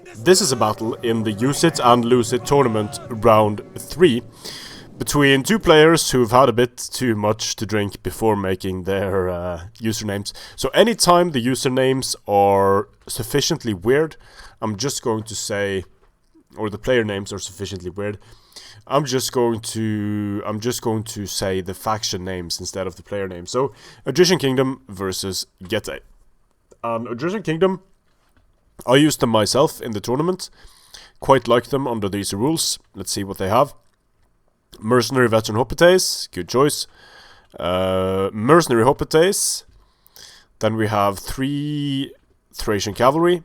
This is a battle in the Use It and Lose It tournament round 3 between two players who've had a bit too much to drink before making their usernames. So anytime the usernames are sufficiently weird, I'm just going to say, or the player names are sufficiently weird, I'm just going to say the faction names instead of the player names. So Odrysian Kingdom versus Getae. Odrysian Kingdom, I used them myself in the tournament. Quite like them under these rules. Let's see what they have. Mercenary Veteran Hoplites, good choice. Mercenary Hoplites. Then we have 3 Thracian Cavalry.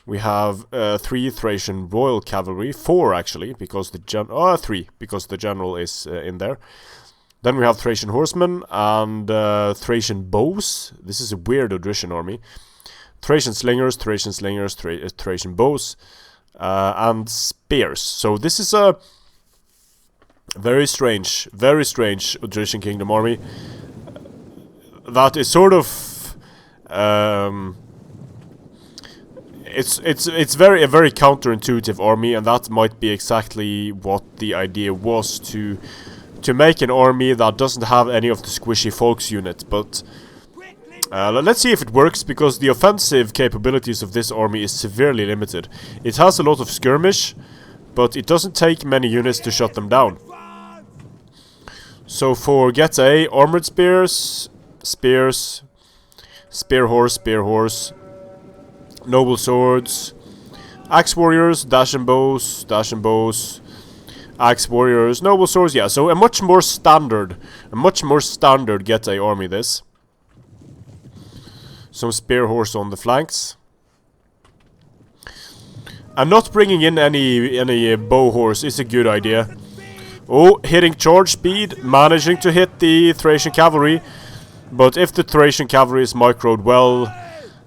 We have 3 Thracian Royal Cavalry. 4 actually, because the 3 because the general is in there. Then we have Thracian Horsemen and Thracian Bows. This is a weird Odrysian army. Thracian Slingers, Thracian Bows, and Spears. So this is a very strange Odrysian Kingdom army that is sort of it's a very counterintuitive army, and that might be exactly what the idea was, to make an army that doesn't have any of the squishy folks unit. But let's see if it works, because the offensive capabilities of this army is severely limited. It has a lot of skirmish, but it doesn't take many units to shut them down. So for Getae, Armored Spears, Spear Horse, Noble Swords, Axe Warriors, Dash and Bows, Axe Warriors, Noble Swords, yeah, so a much more standard Getae army this. Some Spear Horse on the flanks. And not bringing in any Bow Horse is a good idea. Oh, hitting charge speed, managing to hit the Thracian Cavalry. But if the Thracian Cavalry is microed well,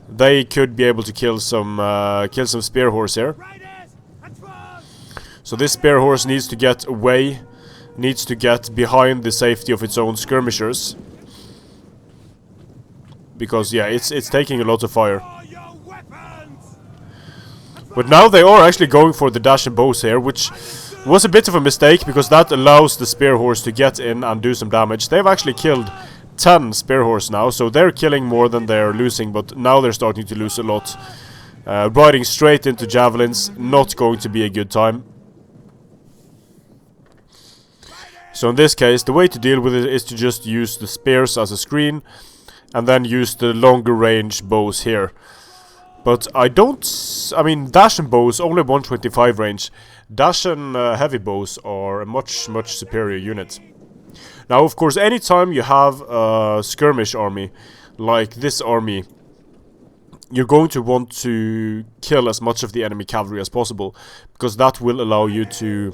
they could be able to kill some Spear Horse here. So this Spear Horse needs to get away, needs to get behind the safety of its own skirmishers. Because yeah, it's taking a lot of fire. But now they are actually going for the Dash and Bows here, which was a bit of a mistake, because that allows the Spear Horse to get in and do some damage. They've actually killed 10 Spear Horse now, so they're killing more than they're losing, but now they're starting to lose a lot. Riding straight into Javelins, not going to be a good time. So in this case, the way to deal with it is to just use the Spears as a screen, and then use the longer range bows here. But I mean, Dash and Bows, only 125 range. Dash and heavy bows are a much superior unit. Now, of course, anytime you have a skirmish army, like this army, you're going to want to kill as much of the enemy cavalry as possible, because that will allow you to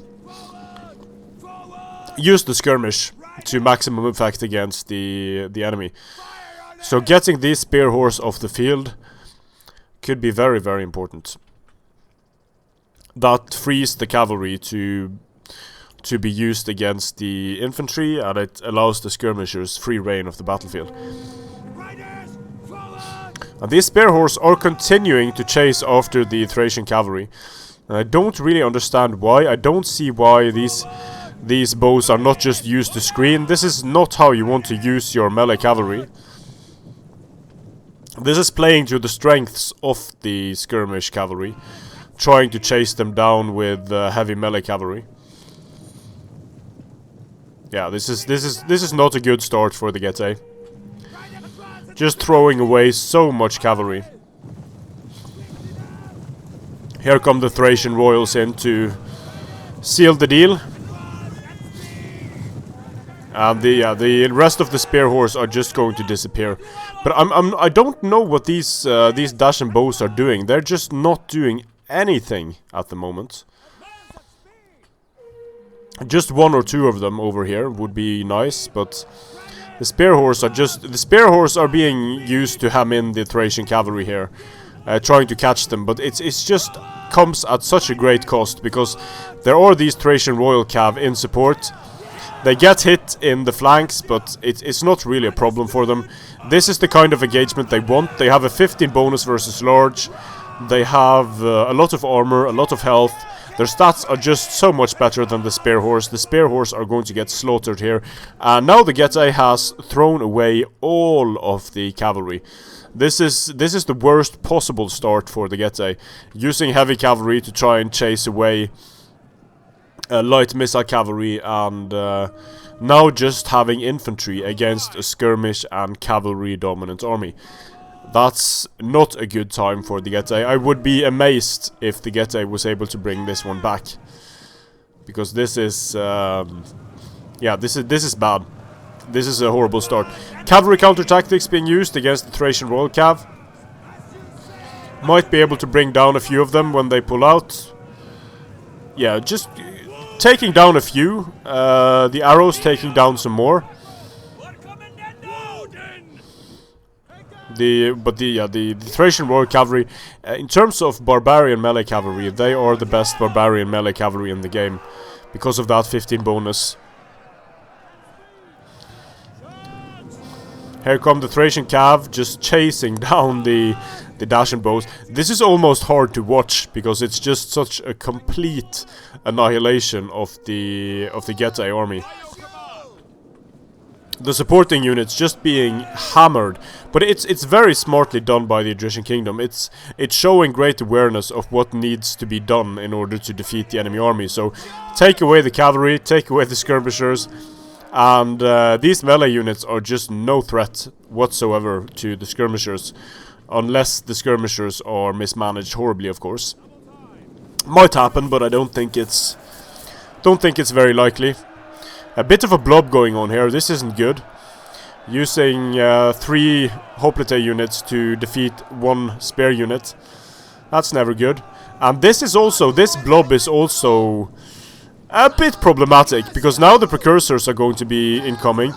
use the skirmish to maximum effect against the enemy. So getting these Spear Horse off the field could be very important. That frees the cavalry to be used against the infantry, and it allows the skirmishers free reign of the battlefield. And these Spear Horse are continuing to chase after the Thracian cavalry. And I don't really understand why. I don't see why these bows are not just used to screen. This is not how you want to use your melee cavalry. This is playing to the strengths of the skirmish cavalry, trying to chase them down with heavy melee cavalry. Yeah, this is not a good start for the Getae. Just throwing away so much cavalry. Here come the Thracian Royals in to seal the deal. And the rest of the Spear Horse are just going to disappear. But I don't know what these Dash and Bows are doing. They're just not doing anything at the moment. Just 1 or 2 of them over here would be nice, but the Spear Horse are being used to ham in the Thracian cavalry here, trying to catch them. But it's just comes at such a great cost, because there are these Thracian Royal Cav in support. They get hit in the flanks, but it's not really a problem for them. This is the kind of engagement they want. They have a 15 bonus versus large. They have a lot of armor, a lot of health. Their stats are just so much better than the Spear Horse. The Spear Horse are going to get slaughtered here. And now the Getae has thrown away all of the cavalry. This is the worst possible start for the Getae. Using heavy cavalry to try and chase away light missile cavalry, and now just having infantry against a skirmish and cavalry dominant army. That's not a good time for the Getae. I would be amazed if the Getae was able to bring this one back, because this is yeah, this is bad. This is a horrible start. Cavalry counter tactics being used against the Thracian Royal Cav. Might be able to bring down a few of them when they pull out. Yeah, just taking down a few. The arrows taking down some more. The Thracian Royal Cavalry, in terms of barbarian melee cavalry, they are the best barbarian melee cavalry in the game, because of that 15 bonus. Here come the Thracian Cav, just chasing down the Dacian bows. This is almost hard to watch, because it's just such a complete annihilation of the Getae army. The supporting units just being hammered, but it's very smartly done by the Odrysian Kingdom. It's showing great awareness of what needs to be done in order to defeat the enemy army. So take away the cavalry, take away the skirmishers, and these melee units are just no threat whatsoever to the skirmishers, unless the skirmishers are mismanaged horribly, of course. Might happen, but I don't think it's very likely. A bit of a blob going on here. This isn't good. Using 3 Hoplite units to defeat 1 spear unit. That's never good. And this blob is also a bit problematic, because now the precursors are going to be incoming.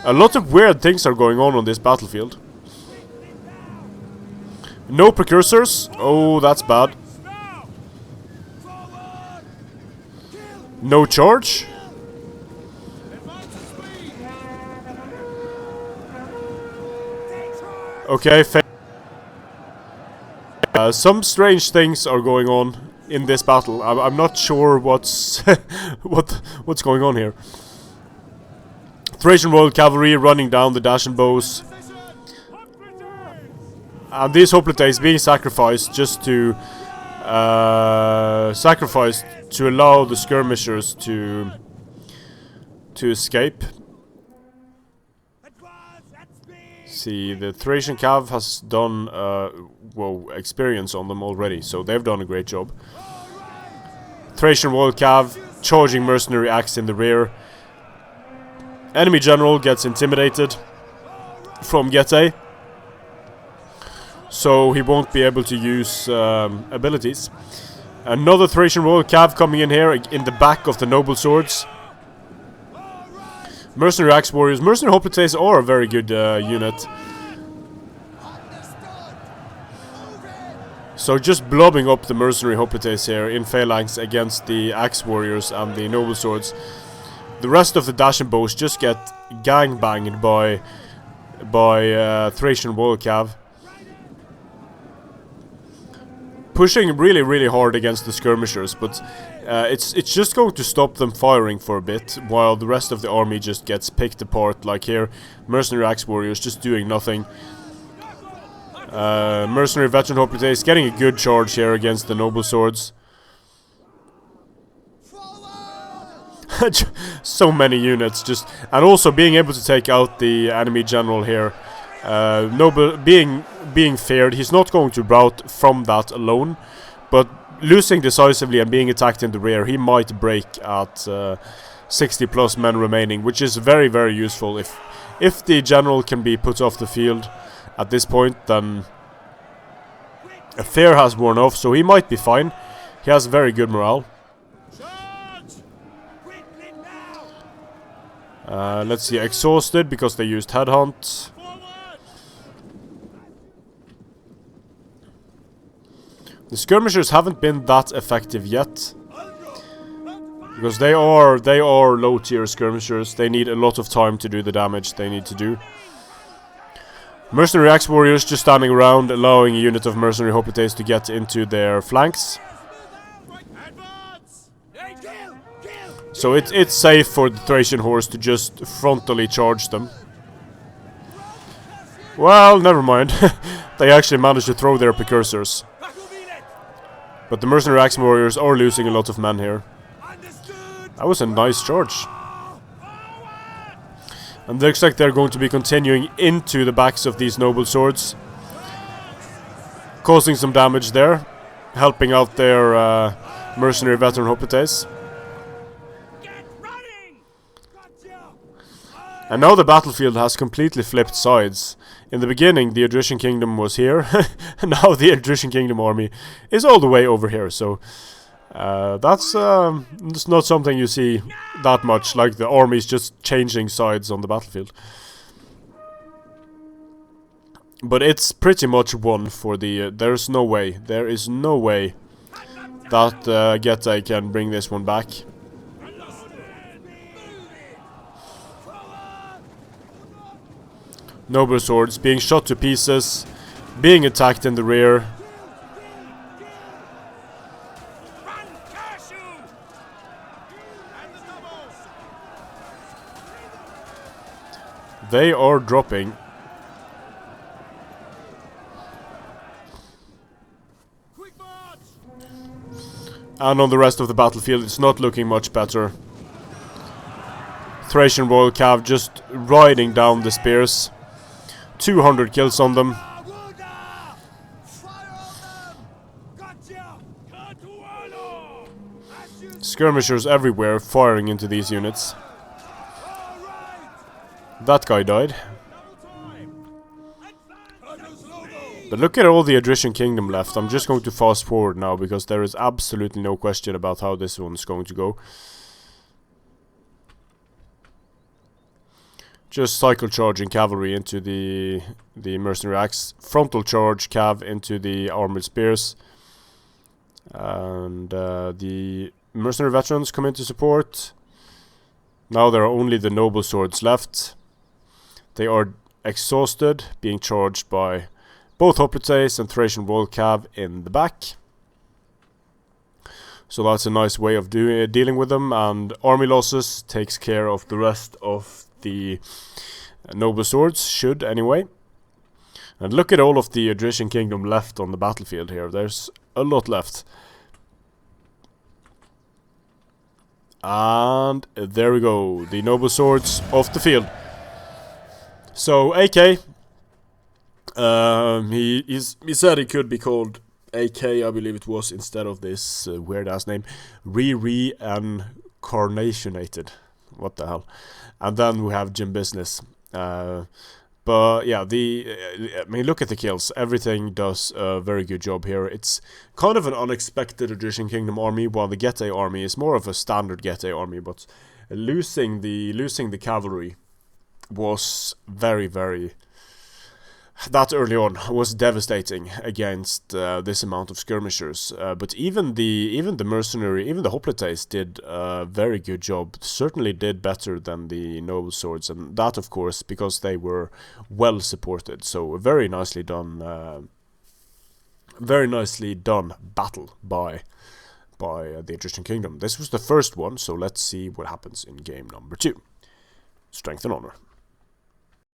A lot of weird things are going on this battlefield. No precursors. Oh, that's bad. No charge. Okay, some strange things are going on in this battle. I'm not sure what's what's going on here. Thracian Royal Cavalry running down the Dacian bows, and these Hoplites being sacrificed just to allow the skirmishers to escape. See, the Thracian Cav has done experience on them already, so they've done a great job. Thracian Royal Cav charging mercenary axe in the rear. Enemy general gets intimidated from Getae, so he won't be able to use abilities. Another Thracian Royal Cav coming in here in the back of the noble swords. Mercenary Axe Warriors. Mercenary Hoplites are a very good unit. So just blobbing up the Mercenary Hoplites here in phalanx against the Axe Warriors and the Noble Swords. The rest of the Dacian bows just get gangbanged by Thracian Royal Cav. Pushing really, really hard against the skirmishers, but it's just going to stop them firing for a bit, while the rest of the army just gets picked apart, like here. Mercenary Axe Warriors just doing nothing. Mercenary Veteran Hoplites getting a good charge here against the Noble Swords. So many units, just, and also being able to take out the enemy general here. Noble being feared, he's not going to rout from that alone, but losing decisively and being attacked in the rear, he might break at 60 plus men remaining, which is very, very useful. If the general can be put off the field at this point, then a fear has worn off, so he might be fine. He has very good morale. Let's see, exhausted because they used headhunt. The skirmishers haven't been that effective yet, because they are low tier skirmishers. They need a lot of time to do the damage they need to do. Mercenary axe warriors just standing around, allowing a unit of mercenary hoplites to get into their flanks. So it's safe for the Thracian horse to just frontally charge them. Well, never mind. They actually managed to throw their precursors. But the mercenary axe warriors are losing a lot of men here. That was a nice charge. And it looks like they're going to be continuing into the backs of these noble swords, causing some damage there, helping out their mercenary veteran hoplites. And now the battlefield has completely flipped sides. In the beginning, the Odrysian kingdom was here, and now the Odrysian kingdom army is all the way over here. So that's not something you see that much, like the armies just changing sides on the battlefield. But it's pretty much won for the... there is no way that Getae can bring this one back. Noble swords being shot to pieces, being attacked in the rear. They are dropping. And on the rest of the battlefield, it's not looking much better. Thracian Royal Cav just riding down the spears. 200 kills on them. Skirmishers everywhere firing into these units. That guy died. But look at all the Odrysian kingdom left. I'm just going to fast forward now because there is absolutely no question about how this one's going to go. Just cycle charging cavalry into the mercenary axe. Frontal charge cav into the armored spears. And the mercenary veterans come into support. Now there are only the noble swords left. They are exhausted, being charged by both hoplites and Thracian Royal Cav in the back. So that's a nice way of dealing with them, and army losses takes care of the rest of the noble swords, should anyway. And look at all of the Odrysian kingdom left on the battlefield here. There's a lot left. And there we go, the noble swords off the field. So AK, he said he could be called AK, I believe it was, instead of this weird ass name, reincarnationated. What the hell? And then we have Jmbusines. But yeah, I mean, look at the kills. Everything does a very good job here. It's kind of an unexpected Odrysian kingdom army, while the Getae army is more of a standard Getae army. But losing the cavalry was very, very... that early on was devastating against this amount of skirmishers. But even the mercenary, even the hoplites did a very good job. Certainly did better than the noble swords, and that of course because they were well supported. So a very nicely done battle by the Odrysian kingdom. This was the first one, so let's see what happens in game number 2. Strength and honor.